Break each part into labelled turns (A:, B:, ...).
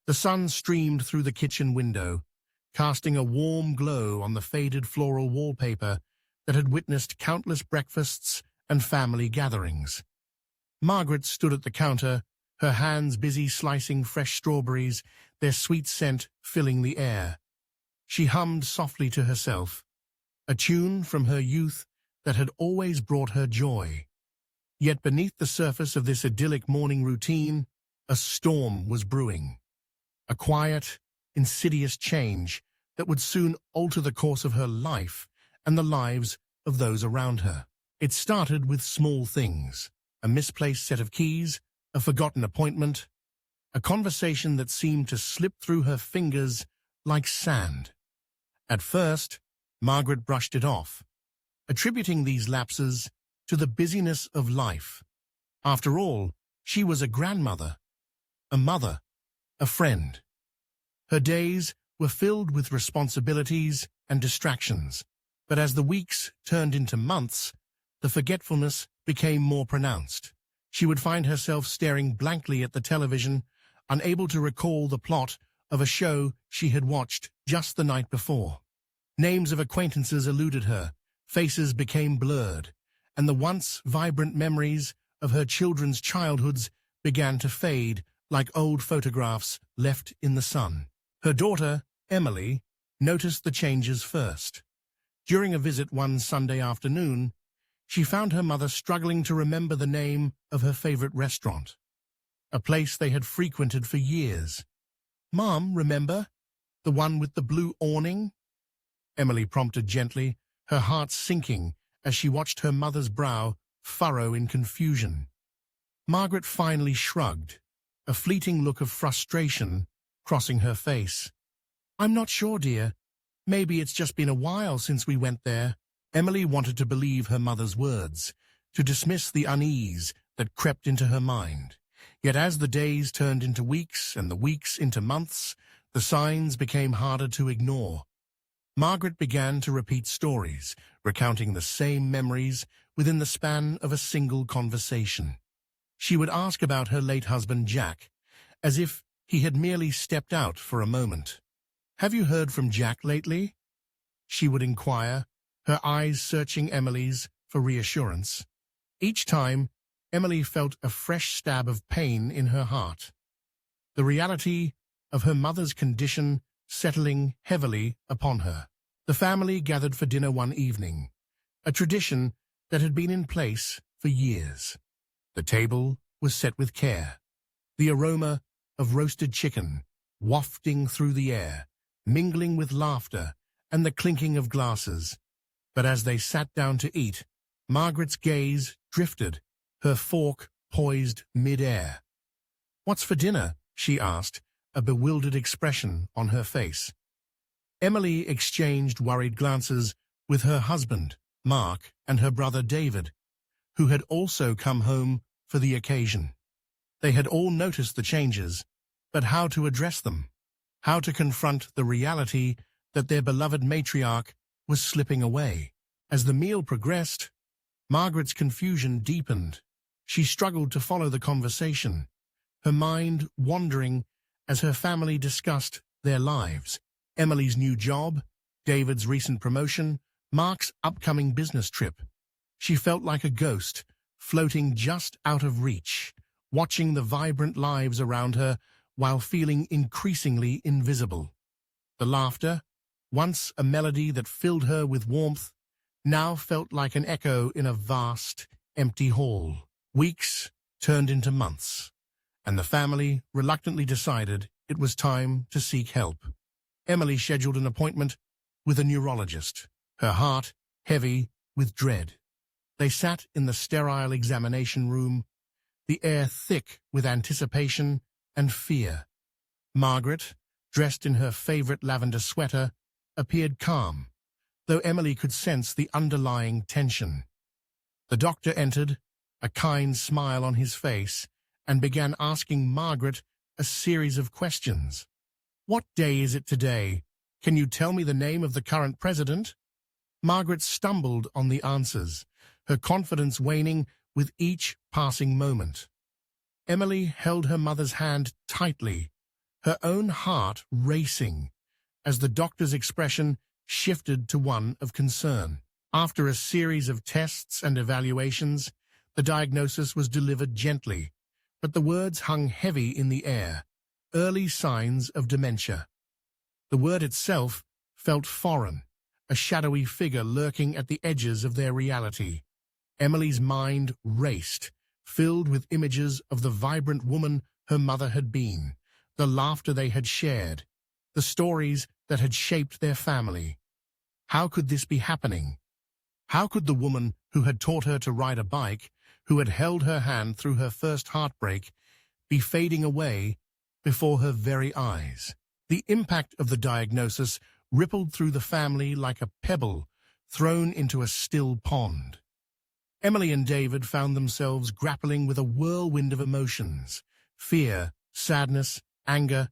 A: The sun streamed through the kitchen window, casting a warm glow on the faded floral wallpaper that had witnessed countless breakfasts and family gatherings. Margaret stood at the counter, her hands busy slicing fresh strawberries, their sweet scent filling the air. She hummed softly to herself, a tune from her youth that had always brought her joy. Yet beneath the surface of this idyllic morning routine, a storm was brewing. A quiet, insidious change that would soon alter the course of her life and the lives of those around her. It started with small things, a misplaced set of keys, a forgotten appointment, a conversation that seemed to slip through her fingers like sand. At first, Margaret brushed it off, attributing these lapses to the busyness of life. After all, she was a grandmother, a mother, a friend. Her days were filled with responsibilities and distractions, but as the weeks turned into months, the forgetfulness became more pronounced. She would find herself staring blankly at the television, unable to recall the plot of a show she had watched just the night before. Names of acquaintances eluded her, faces became blurred, and the once vibrant memories of her children's childhoods began to fade like old photographs left in the sun. Her daughter, Emily, noticed the changes first. During a visit one Sunday afternoon, she found her mother struggling to remember the name of her favorite restaurant, a place they had frequented for years. "Mom, remember? The one with the blue awning?" Emily prompted gently, her heart sinking as she watched her mother's brow furrow in confusion. Margaret finally shrugged, a fleeting look of frustration crossing her face. "I'm not sure, dear. Maybe it's just been a while since we went there." Emily wanted to believe her mother's words, to dismiss the unease that crept into her mind. Yet as the days turned into weeks and the weeks into months, the signs became harder to ignore. Margaret began to repeat stories, recounting the same memories within the span of a single conversation. She would ask about her late husband Jack, as if he had merely stepped out for a moment. "Have you heard from Jack lately?" she would inquire, her eyes searching Emily's for reassurance. Each time, Emily felt a fresh stab of pain in her heart, the reality of her mother's condition settling heavily upon her. The family gathered for dinner one evening, a tradition that had been in place for years. The table was set with care, the aroma of roasted chicken wafting through the air, mingling with laughter and the clinking of glasses. But as they sat down to eat, Margaret's gaze drifted, her fork poised mid-air. "What's for dinner?" she asked, a bewildered expression on her face. Emily exchanged worried glances with her husband, Mark, and her brother David, who had also come home for the occasion. They had all noticed the changes, but how to address them? How to confront the reality that their beloved matriarch was slipping away? As the meal progressed, Margaret's confusion deepened. She struggled to follow the conversation, her mind wandering as her family discussed their lives. Emily's new job, David's recent promotion, Mark's upcoming business trip. She felt like a ghost, floating just out of reach, watching the vibrant lives around her while feeling increasingly invisible. The laughter, once a melody that filled her with warmth, now felt like an echo in a vast, empty hall. Weeks turned into months, and the family reluctantly decided it was time to seek help. Emily scheduled an appointment with a neurologist, her heart heavy with dread. They sat in the sterile examination room, the air thick with anticipation and fear. Margaret, dressed in her favorite lavender sweater, appeared calm, though Emily could sense the underlying tension. The doctor entered, a kind smile on his face, and began asking Margaret a series of questions. "What day is it today? Can you tell me the name of the current president?" Margaret stumbled on the answers, her confidence waning with each passing moment. Emily held her mother's hand tightly, her own heart racing as the doctor's expression shifted to one of concern. After a series of tests and evaluations, the diagnosis was delivered gently, but the words hung heavy in the air: early signs of dementia. The word itself felt foreign, a shadowy figure lurking at the edges of their reality. Emily's mind raced, filled with images of the vibrant woman her mother had been, the laughter they had shared, the stories that had shaped their family. How could this be happening? How could the woman who had taught her to ride a bike, who had held her hand through her first heartbreak, be fading away before her very eyes? The impact of the diagnosis rippled through the family like a pebble thrown into a still pond. Emily and David found themselves grappling with a whirlwind of emotions: fear, sadness, anger,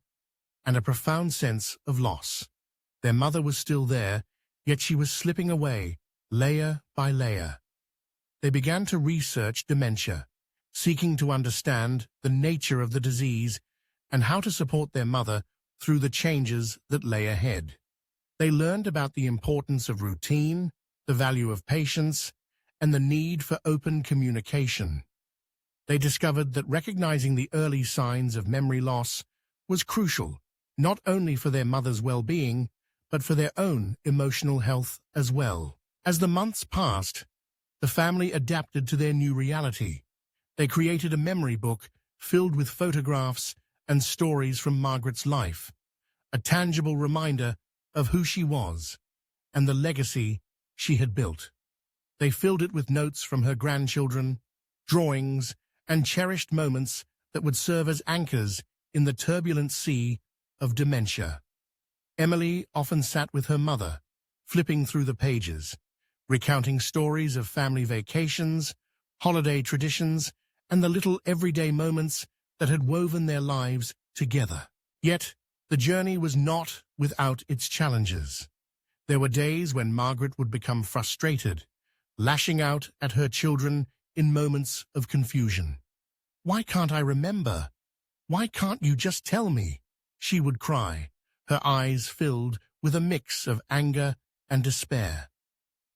A: and a profound sense of loss. Their mother was still there, yet she was slipping away, layer by layer. They began to research dementia, seeking to understand the nature of the disease and how to support their mother through the changes that lay ahead. They learned about the importance of routine, the value of patience, and the need for open communication. They discovered that recognizing the early signs of memory loss was crucial, not only for their mother's well-being, but for their own emotional health as well. As the months passed, the family adapted to their new reality. They created a memory book filled with photographs and stories from Margaret's life, a tangible reminder of who she was and the legacy she had built. They filled it with notes from her grandchildren, drawings, and cherished moments that would serve as anchors in the turbulent sea of dementia. Emily often sat with her mother, flipping through the pages, recounting stories of family vacations, holiday traditions, and the little everyday moments that had woven their lives together. Yet, the journey was not without its challenges. There were days when Margaret would become frustrated, lashing out at her children in moments of confusion. "Why can't I remember? Why can't you just tell me?" she would cry, her eyes filled with a mix of anger and despair.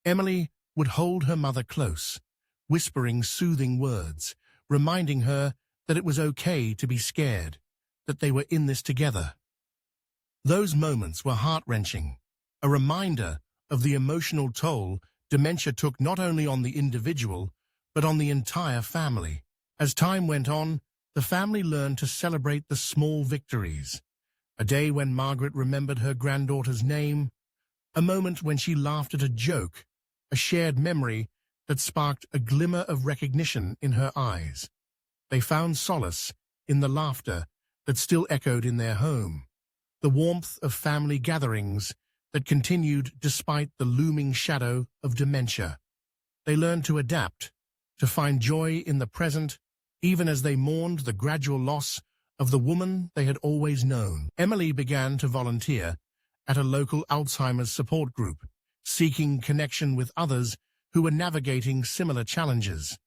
A: Emily would hold her mother close, whispering soothing words, reminding her that it was okay to be scared, that they were in this together. Those moments were heart-wrenching, a reminder of the emotional toll dementia took not only on the individual, but on the entire family. As time went on, the family learned to celebrate the small victories. A day when Margaret remembered her granddaughter's name, a moment when she laughed at a joke, a shared memory that sparked a glimmer of recognition in her eyes. They found solace in the laughter that still echoed in their home, the warmth of family gatherings that continued despite the looming shadow of dementia. They learned to adapt, to find joy in the present, even as they mourned the gradual loss of the woman they had always known. Emily began to volunteer at a local Alzheimer's support group, seeking connection with others who were navigating similar challenges.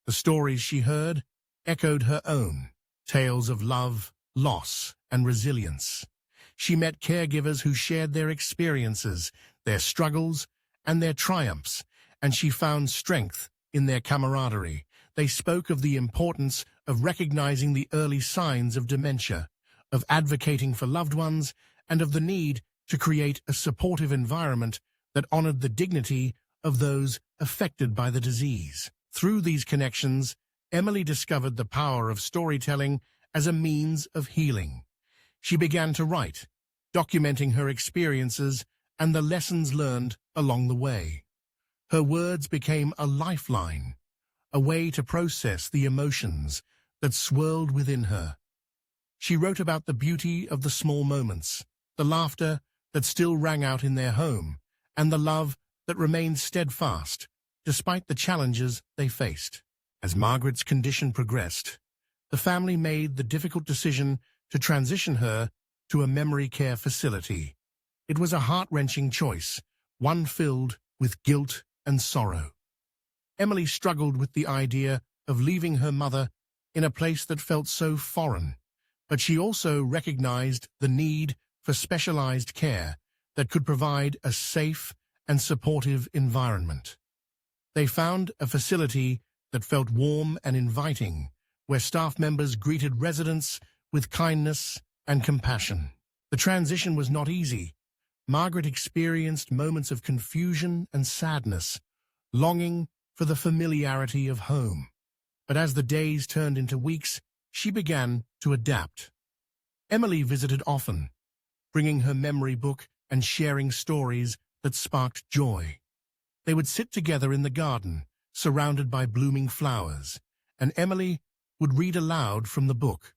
A: The stories she heard echoed her own, tales of love, loss, and resilience. She met caregivers who shared their experiences, their struggles, and their triumphs, and she found strength in their camaraderie. They spoke of the importance of recognizing the early signs of dementia, of advocating for loved ones, and of the need to create a supportive environment that honored the dignity of those affected by the disease. Through these connections, Emily discovered the power of storytelling as a means of healing. She began to write, documenting her experiences and the lessons learned along the way. Her words became a lifeline, a way to process the emotions that swirled within her. She wrote about the beauty of the small moments, the laughter that still rang out in their home, and the love that remained steadfast despite the challenges they faced. As Margaret's condition progressed, the family made the difficult decision to transition her to a memory care facility. It was a heart-wrenching choice, one filled with guilt and sorrow. Emily struggled with the idea of leaving her mother in a place that felt so foreign, but she also recognized the need for specialized care that could provide a safe and supportive environment. They found a facility that felt warm and inviting, where staff members greeted residents with kindness and compassion. The transition was not easy. Margaret experienced moments of confusion and sadness, longing for the familiarity of home. But as the days turned into weeks, she began to adapt. Emily visited often, bringing her memory book and sharing stories that sparked joy. They would sit together in the garden, surrounded by blooming flowers, and Emily would read aloud from the book,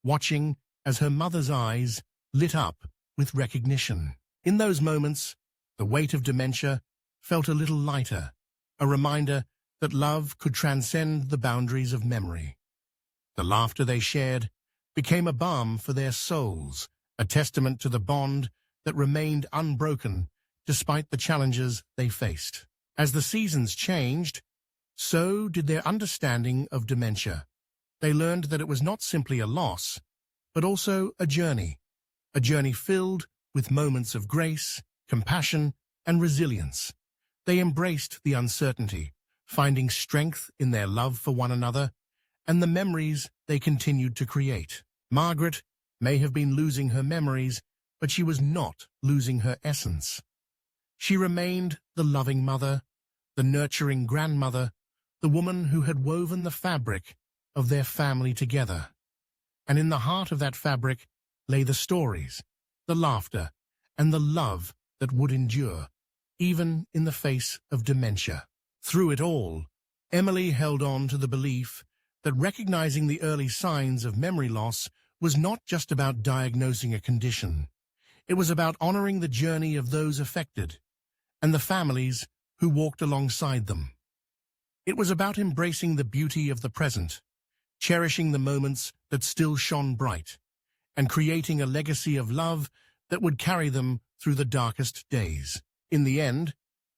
A: watching as her mother's eyes lit up with recognition. In those moments, the weight of dementia felt a little lighter, a reminder that love could transcend the boundaries of memory. The laughter they shared became a balm for their souls, a testament to the bond that remained unbroken despite the challenges they faced. As the seasons changed, so did their understanding of dementia. They learned that it was not simply a loss, but also a journey filled with moments of grace, compassion, and resilience. They embraced the uncertainty, finding strength in their love for one another and the memories they continued to create. Margaret may have been losing her memories, but she was not losing her essence. She remained the loving mother, the nurturing grandmother, the woman who had woven the fabric of their family together. And in the heart of that fabric lay the stories, the laughter, and the love that would endure, even in the face of dementia. Through it all, Emily held on to the belief that recognizing the early signs of memory loss was not just about diagnosing a condition. It was about honoring the journey of those affected and the families who walked alongside them. It was about embracing the beauty of the present, cherishing the moments that still shone bright, and creating a legacy of love that would carry them through the darkest days. In the end,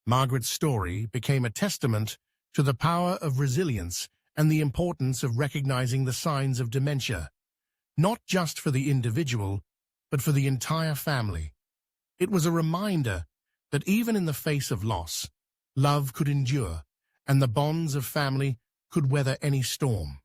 A: Margaret's story became a testament to the power of resilience and the importance of recognizing the signs of dementia, not just for the individual, but for the entire family. It was a reminder that even in the face of loss, love could endure, and the bonds of family could weather any storm.